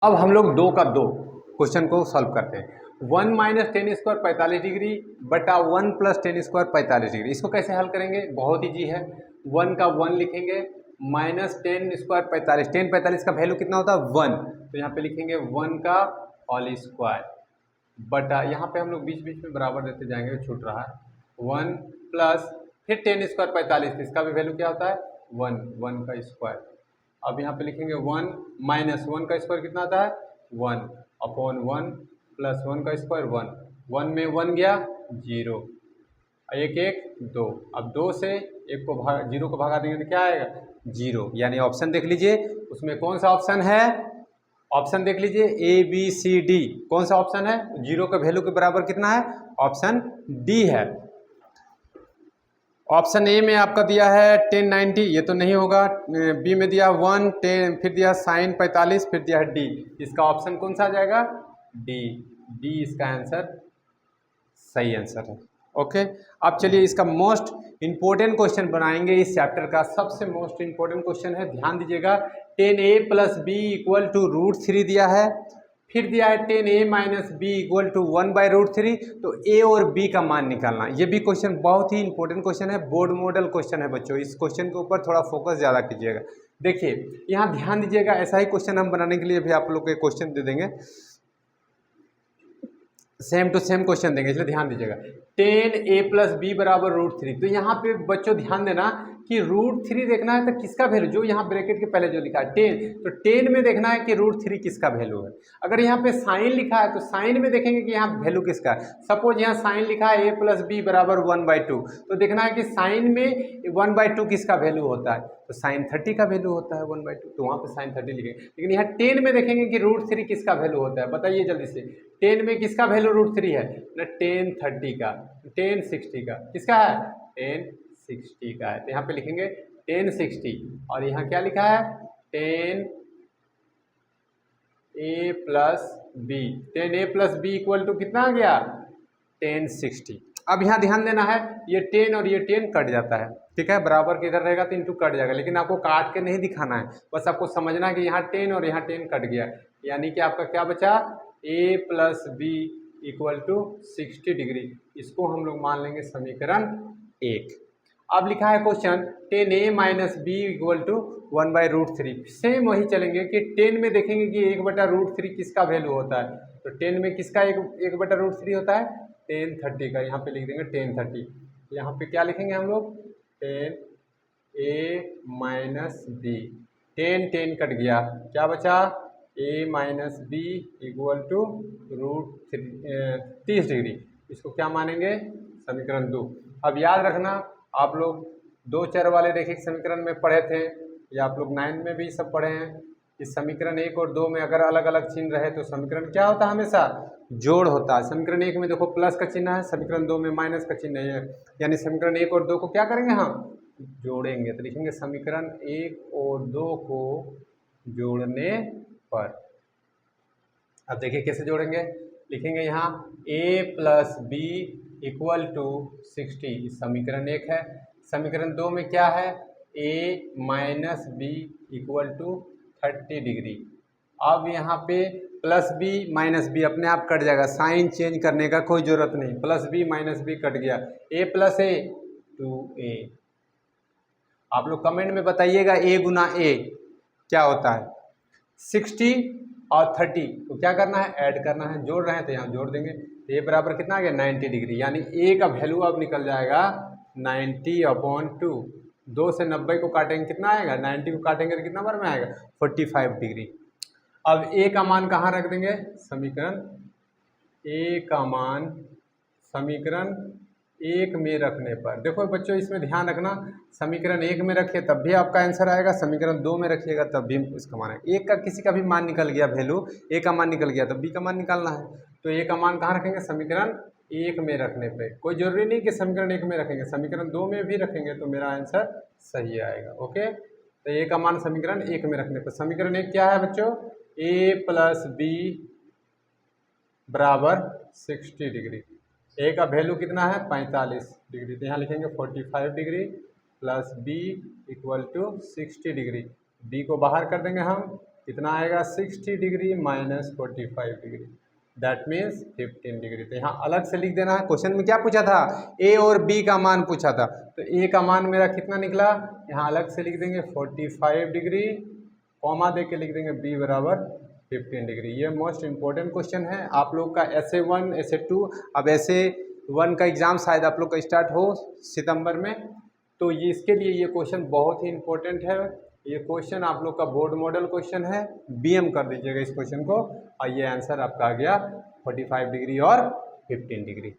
अब हम लोग 2 का 2 क्वेश्चन को सॉल्व करते हैं। 1 माइनस टेन स्क्वायर 45 डिग्री बटा 1 प्लस टेन स्क्वायर 45 डिग्री। इसको कैसे हल करेंगे? बहुत ईजी है। 1 का 1 लिखेंगे माइनस टेन स्क्वायर 45, 10 45 का वैल्यू कितना होता है 1, तो यहाँ पे लिखेंगे 1 का होल स्क्वायर बटा, यहाँ पे हम लोग बीच बीच में बराबर देते जाएंगे, छूट रहा है 1 प्लस फिर टेन स्क्वायर 45, इसका भी वैल्यू क्या होता है 1, 1 का स्क्वायर। अब यहाँ पे लिखेंगे 1 माइनस 1 का स्क्वायर कितना आता है 1 अपॉन 1 प्लस 1 का स्क्वायर 1, 1 में 1 गया 0, एक एक 2, अब 2 से 1 को भाग 0 को भगा देंगे तो क्या आएगा 0, यानी ऑप्शन देख लीजिए उसमें कौन सा ऑप्शन है, ऑप्शन देख लीजिए ABCD, कौन सा ऑप्शन है, 0 का वैल्यू के बराबर कितना है, ऑप्शन डी है। ऑप्शन ए में आपका दिया है 1090, ये तो नहीं होगा। बी में दिया 1 10, फिर दिया साइन 45, फिर दिया है डी, इसका ऑप्शन कौन सा आ जाएगा डी, डी इसका आंसर सही आंसर है। ओके, अब चलिए इसका मोस्ट इंपॉर्टेंट क्वेश्चन बनाएंगे, इस चैप्टर का सबसे मोस्ट इंपॉर्टेंट क्वेश्चन है, ध्यान दीजिएगा। 10a plus B equal to √3 दिया है, फिर दिया है 10a minus B equal to 1/√3, तो a और b का मान निकालना। ये भी क्वेश्चन बहुत ही इंपॉर्टेंट क्वेश्चन है, बोर्ड मॉडल क्वेश्चन है बच्चों, इस क्वेश्चन के ऊपर थोड़ा फोकस ज़्यादा कीजिएगा। देखिए यहाँ ध्यान दीजिएगा, ऐसा ही क्वेश्चन हम बनाने के लिए भी आप लोग को क्वेश्चन दे देंगे, सेम टू सेम क्वेश्चन देंगे, इसलिए ध्यान दीजिएगा। 10a प्लस बी बराबर √3, तो यहाँ पे बच्चों ध्यान देना कि √3 देखना है तो किसका वैल्यू, जो यहाँ ब्रैकेट के पहले जो लिखा है 10, तो 10 में देखना है कि √3 किसका वैल्यू है। अगर यहाँ पे साइन लिखा है तो साइन में देखेंगे कि यहाँ वैल्यू किसका है। सपोज यहाँ साइन लिखा है a प्लस बी बराबर 1/2, तो देखना है कि साइन में 1/2 किसका वैल्यू होता है, तो साइन 30 का वैल्यू होता है 1/2, तो वहाँ पे साइन 30 लिखेंगे। लेकिन यहाँ 10 में देखेंगे कि √3 किसका वैल्यू होता है, बताइए जल्दी से, 10 में किसका वैल्यू √3 है ना, 1030 का, 1060 का, किसका है 1060 का है, तो यहाँ पे लिखेंगे 1060, और यहाँ क्या लिखा है 10a plus B, 10a plus B equal to कितना आ गया 1060। अब यहाँ ध्यान देना है, ये 10 और ये 10 कट जाता है, ठीक है, बराबर के इधर रहेगा तो इंटू कट जाएगा, लेकिन आपको काट के नहीं दिखाना है, बस आपको समझना है कि यहाँ 10 और यहाँ 10 कट गया, यानी कि आपका क्या बचा a plus B equal to 60 degree, इसको हम लोग मान लेंगे समीकरण 1। अब लिखा है question 10a minus B equal to 1/√3, same वही चलेंगे कि 10 में देखेंगे कि 1/√3 किसका वैल्यू होता है, तो 10 में किसका 1/√3 होता है 1030 का, यहाँ पे लिख देंगे 1030, यहाँ पे क्या लिखेंगे हम लोग 10a माइनस बी, 10 कट गया, क्या बचा a minus B equal to √30 degree, इसको क्या मानेंगे समीकरण 2। अब याद रखना, आप लोग 2 चर वाले रैखिक समीकरण में पढ़े थे, या आप लोग 9 में भी सब पढ़े हैं, इस समीकरण 1 और 2 में अगर अलग अलग चिन्ह रहे तो समीकरण क्या होता है हमेशा जोड़ होता है। समीकरण 1 में देखो प्लस का चिन्ह है, समीकरण 2 में माइनस का चिन्ह है, यानी समीकरण 1 और 2 को क्या करेंगे हम जोड़ेंगे, तो लिखेंगे समीकरण 1 और 2 को जोड़ने पर। अब देखिए कैसे जोड़ेंगे, लिखेंगे यहाँ a plus B equal to 60, समीकरण 1 है। समीकरण 2 में क्या है a minus B equal to 30 degree. अब यहाँ पे प्लस बी माइनस बी अपने आप कट जाएगा, साइन चेंज करने का कोई ज़रूरत नहीं, plus B minus B cut गया, a प्लस a 2a। आप लोग कमेंट में बताइएगा a गुना a क्या होता है, 60 और 30, तो क्या करना है ऐड करना है, जोड़ रहे हैं तो यहाँ जोड़ देंगे, तो ये बराबर कितना आ गया 90 डिग्री, यानी a का वैल्यू अब निकल जाएगा 90/2, 2 से 90 को काटेंगे कितना आएगा, 90 को काटेंगे तो कितना बार में आएगा 45 डिग्री। अब a का मान कहाँ रख देंगे, समीकरण a का मान समीकरण 1 में रखने पर। देखो बच्चों इसमें ध्यान रखना, समीकरण 1 में रखिए तब भी आपका आंसर आएगा, समीकरण 2 में रखिएगा तब भी इसका मान आएगा। एक का किसी का भी मान निकल गया, वैल्यू a का मान निकल गया तो b का मान निकालना है, तो a का मान कहाँ रखेंगे समीकरण 1 में रखने पे। कोई जरूरी नहीं कि समीकरण 1 में रखेंगे, समीकरण 2 में भी रखेंगे तो मेरा आंसर सही आएगा। ओके, तो a का मान समीकरण 1 में रखने पर। समीकरण 1 क्या है बच्चों, a प्लस बी बराबर 60 डिग्री, a का वैल्यू कितना है 45 डिग्री, तो यहाँ लिखेंगे 45 degree plus b equal to 60 degree, b को बाहर कर देंगे हम कितना आएगा 60 degree minus 45 degree, that means 15 degree. तो यहाँ अलग से लिख देना है। क्वेश्चन में क्या पूछा था, ए और बी का मान पूछा था, तो ए का मान मेरा कितना निकला, यहाँ अलग से लिख देंगे 45 डिग्री, कॉमा दे के लिख देंगे बी बराबर 15 डिग्री। ये मोस्ट इंपॉर्टेंट क्वेश्चन है आप लोग का SA1 SA2। अब SA1 का एग्ज़ाम शायद आप लोग का स्टार्ट हो सितंबर में, तो ये इसके लिए ये क्वेश्चन बहुत ही इंपॉर्टेंट है। ये क्वेश्चन आप लोग का बोर्ड मॉडल क्वेश्चन है, BM कर दीजिएगा इस क्वेश्चन को, और ये आंसर आपका आ गया 45 डिग्री और 15 डिग्री।